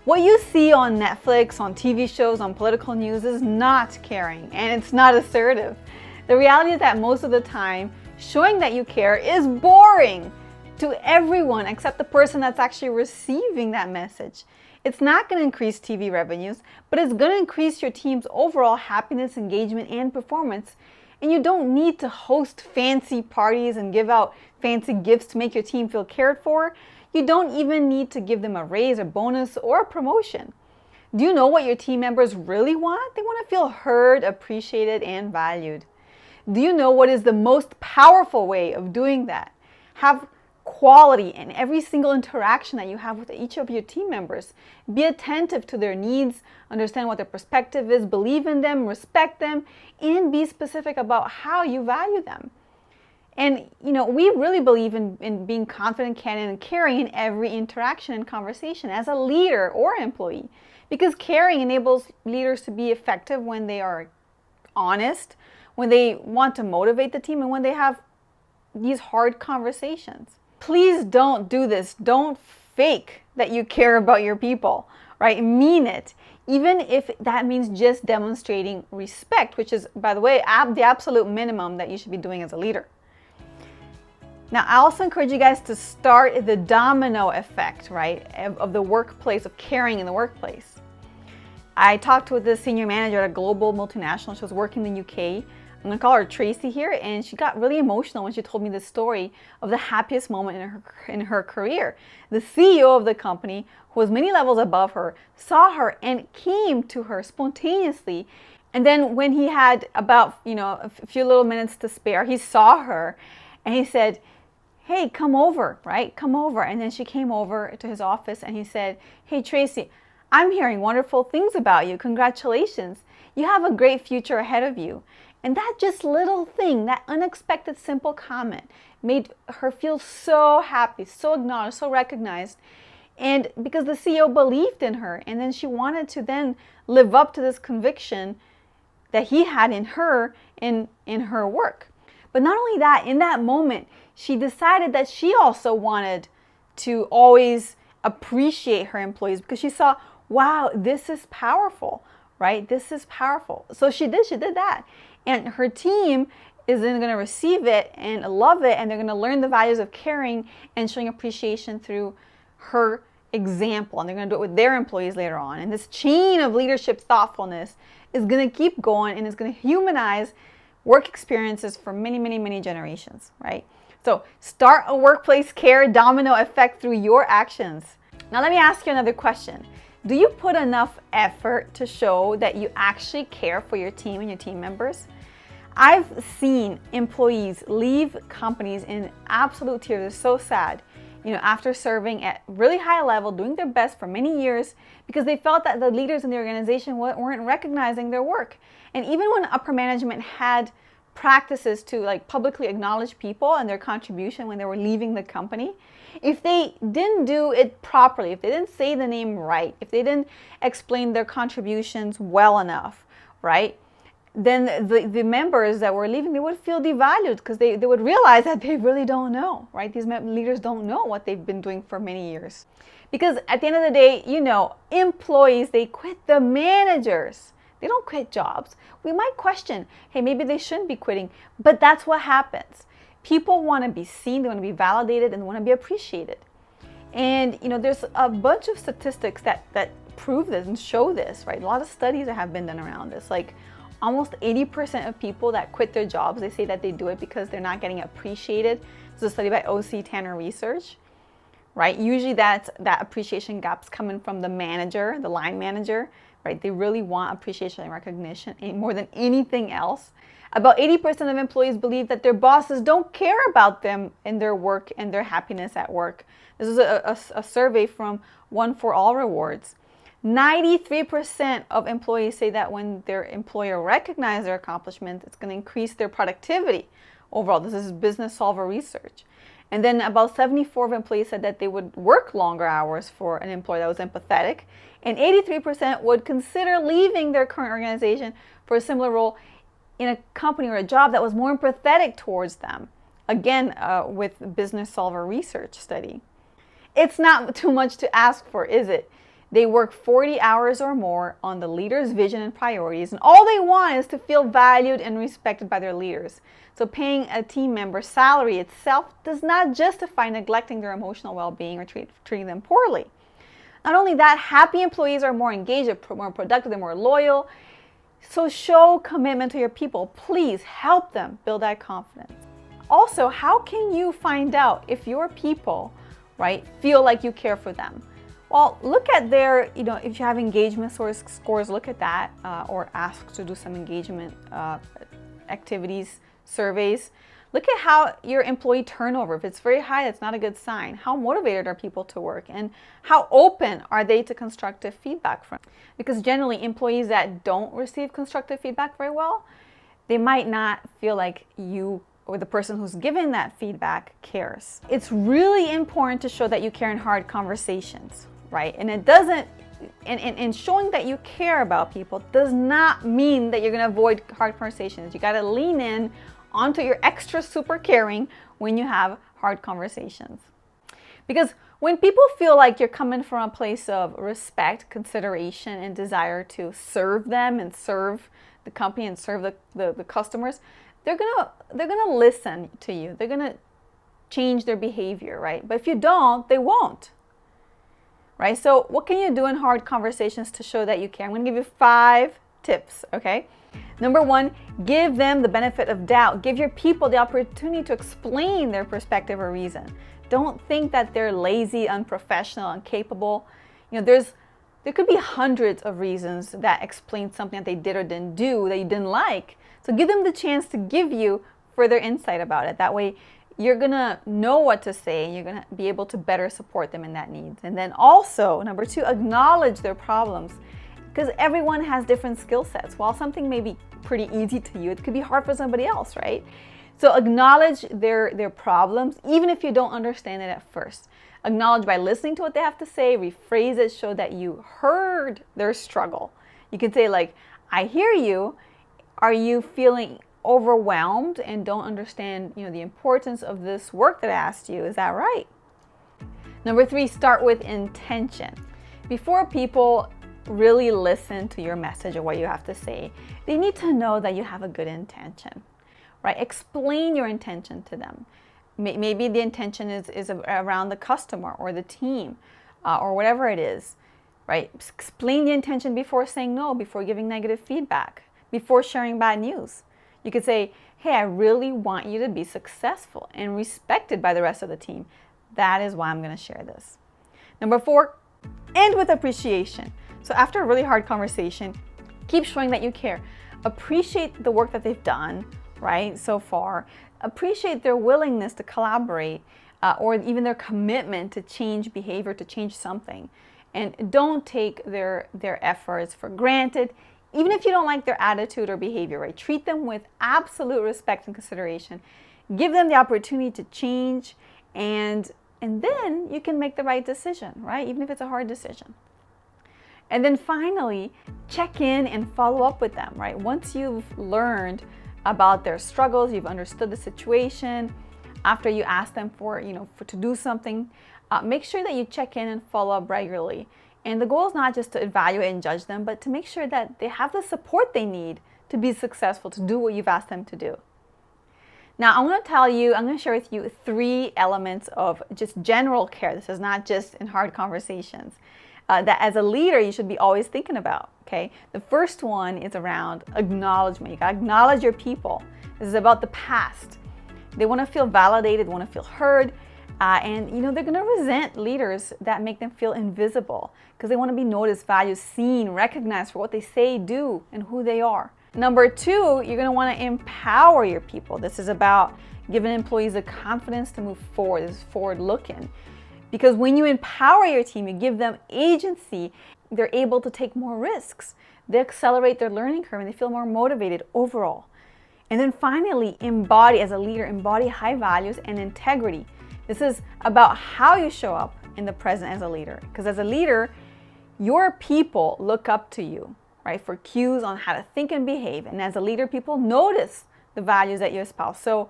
What you see on Netflix, on TV shows, on political news is not caring, and it's not assertive. The reality is that most of the time, showing that you care is boring to everyone except the person that's actually receiving that message. It's not going to increase TV revenues, but it's going to increase your team's overall happiness, engagement, and performance. And you don't need to host fancy parties and give out fancy gifts to make your team feel cared for. You don't even need to give them a raise, a bonus, or a promotion. Do you know what your team members really want? They want to feel heard, appreciated, and valued. Do you know what is the most powerful way of doing that? Have quality in every single interaction that you have with each of your team members. Be attentive to their needs, understand what their perspective is, believe in them, respect them, and be specific about how you value them. And, we really believe in being confident, candid, and caring in every interaction and conversation as a leader or employee. Because caring enables leaders to be effective when they are honest, when they want to motivate the team, and when they have these hard conversations. Please don't do this. Don't fake that you care about your people, right? Mean it. Even if that means just demonstrating respect, which is, by the way, the absolute minimum that you should be doing as a leader. Now, I also encourage you guys to start the domino effect, right, of the workplace, of caring in the workplace. I talked with the senior manager at a global multinational. She was working in the UK. I'm going to call her Tracy here, and she got really emotional when she told me the story of the happiest moment in her career. The CEO of the company, who was many levels above her, saw her and came to her spontaneously. And then when he had about, a few little minutes to spare, he saw her and he said, "Hey, come over, right? Come over." And then she came over to his office and he said, "Hey, Tracy, I'm hearing wonderful things about you. Congratulations. You have a great future ahead of you." And that just little thing, that unexpected simple comment, made her feel so happy, so acknowledged, so recognized. And because the CEO believed in her, and then she wanted to then live up to this conviction that he had in her, in her work. But not only that, in that moment, she decided that she also wanted to always appreciate her employees because she saw, wow, this is powerful, right? This is powerful. So she did that. And her team is then going to receive it and love it, and they're going to learn the values of caring and showing appreciation through her example. And they're going to do it with their employees later on. And this chain of leadership thoughtfulness is going to keep going and is going to humanize work experiences for many, many, many generations, right? So start a workplace care domino effect through your actions. Now let me ask you another question. Do you put enough effort to show that you actually care for your team and your team members? I've seen employees leave companies in absolute tears. It's so sad, after serving at really high level, doing their best for many years, because they felt that the leaders in the organization weren't recognizing their work. And even when upper management had practices to publicly acknowledge people and their contribution when they were leaving the company, if they didn't do it properly, if they didn't say the name right, if they didn't explain their contributions well enough, right, then the members that were leaving, they would feel devalued because they would realize that they really don't know, right? These leaders don't know what they've been doing for many years. Because at the end of the day, employees, they quit the managers. They don't quit jobs. We might question, hey, maybe they shouldn't be quitting, but that's what happens. People want to be seen, they want to be validated, and they want to be appreciated. And, there's a bunch of statistics that prove this and show this, right? A lot of studies that have been done around this. Almost 80% of people that quit their jobs, they say that they do it because they're not getting appreciated. There's a study by O.C. Tanner Research, right? Usually that appreciation gap's coming from the manager, the line manager, right? They really want appreciation and recognition more than anything else. About 80% of employees believe that their bosses don't care about them and their work and their happiness at work. This is a survey from One for All Rewards. 93% of employees say that when their employer recognizes their accomplishments, it's going to increase their productivity overall. This is Business Solver research. And then about 74% of employees said that they would work longer hours for an employer that was empathetic. And 83% would consider leaving their current organization for a similar role in a company or a job that was more empathetic towards them. Again, with Business Solver research study. It's not too much to ask for, is it? They work 40 hours or more on the leader's vision and priorities, and all they want is to feel valued and respected by their leaders. So paying a team member's salary itself does not justify neglecting their emotional well-being or treating them poorly. Not only that, happy employees are more engaged, they're more productive, they're more loyal. So show commitment to your people. Please help them build that confidence. Also, how can you find out if your people, right, feel like you care for them? Well, look at their, if you have engagement scores, look at that, or ask to do some engagement activities, surveys. Look at how your employee turnover, if it's very high, that's not a good sign. How motivated are people to work, and how open are they to constructive feedback from? Because generally employees that don't receive constructive feedback very well, they might not feel like you or the person who's giving that feedback cares. It's really important to show that you care in hard conversations, right? And it doesn't, and showing that you care about people does not mean that you're gonna avoid hard conversations. You gotta lean in onto your extra super caring when you have hard conversations. Because when people feel like you're coming from a place of respect, consideration, and desire to serve them and serve the company and serve the customers, they're gonna listen to you. They're gonna change their behavior, right? But if you don't, they won't. Right? So what can you do in hard conversations to show that you care? I'm gonna give you 5 tips, okay? Number 1, give them the benefit of doubt. Give your people the opportunity to explain their perspective or reason. Don't think that they're lazy, unprofessional, incapable. There could be hundreds of reasons that explain something that they did or didn't do that you didn't like. So give them the chance to give you further insight about it. That way you're gonna know what to say, and you're gonna be able to better support them in that need. And then also, number 2, acknowledge their problems. Because everyone has different skill sets. While something may be pretty easy to you, it could be hard for somebody else, right? So acknowledge their problems, even if you don't understand it at first. Acknowledge by listening to what they have to say, rephrase it, show that you heard their struggle. You can say like, I hear you. Are you feeling overwhelmed and don't understand, the importance of this work that I asked you? Is that right? Number 3, start with intention. Before people really listen to your message or what you have to say, they need to know that you have a good intention, right? Explain your intention to them. Maybe the intention is around the customer or the team or whatever it is, right? Explain the intention before saying no, before giving negative feedback, before sharing bad news. You could say, hey, I really want you to be successful and respected by the rest of the team. That is why I'm going to share this. Number 4, end with appreciation. So after a really hard conversation, keep showing that you care. Appreciate the work that they've done, right, so far. Appreciate their willingness to collaborate or even their commitment to change behavior, to change something. And don't take their efforts for granted, even if you don't like their attitude or behavior, right? Treat them with absolute respect and consideration. Give them the opportunity to change, and then you can make the right decision, right? Even if it's a hard decision. And then finally, check in and follow up with them, right? Once you've learned about their struggles, you've understood the situation, after you ask them to do something, make sure that you check in and follow up regularly. And the goal is not just to evaluate and judge them, but to make sure that they have the support they need to be successful, to do what you've asked them to do. Now, I'm going to share with you 3 elements of just general care. This is not just in hard conversations. That as a leader, you should be always thinking about, okay? The first one is around acknowledgement. You gotta acknowledge your people. This is about the past. They wanna feel validated, they wanna feel heard, and they're gonna resent leaders that make them feel invisible because they wanna be noticed, valued, seen, recognized for what they say, do, and who they are. Number 2, you're gonna wanna empower your people. This is about giving employees the confidence to move forward. This is forward looking. Because when you empower your team, you give them agency, they're able to take more risks. They accelerate their learning curve and they feel more motivated overall. And then finally, as a leader, embody high values and integrity. This is about how you show up in the present as a leader. Because as a leader, your people look up to you, right, for cues on how to think and behave. And as a leader, people notice the values that you espouse. So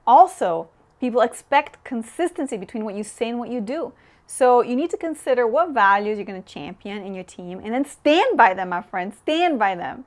also, people expect consistency between what you say and what you do. So you need to consider what values you're going to champion in your team and then stand by them, my friends, stand by them.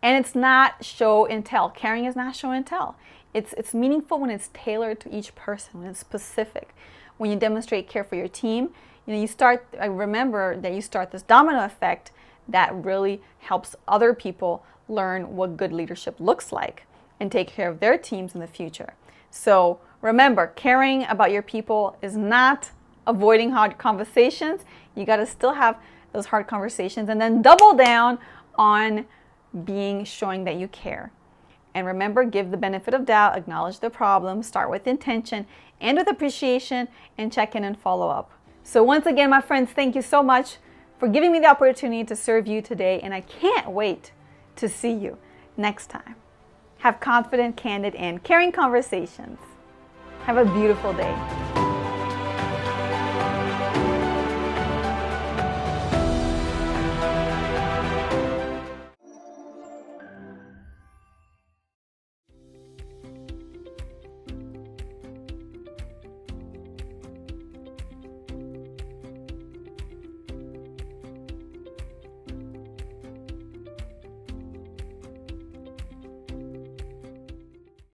And it's not show and tell. Caring is not show and tell. It's meaningful when it's tailored to each person, when it's specific. When you demonstrate care for your team, I remember that you start this domino effect that really helps other people learn what good leadership looks like and take care of their teams in the future. So remember, caring about your people is not avoiding hard conversations. You got to still have those hard conversations and then double down on showing that you care. And remember, give the benefit of doubt, acknowledge the problem, start with intention and with appreciation, and check in and follow up. So once again, my friends, thank you so much for giving me the opportunity to serve you today, and I can't wait to see you next time. Have confident, candid, and caring conversations. Have a beautiful day.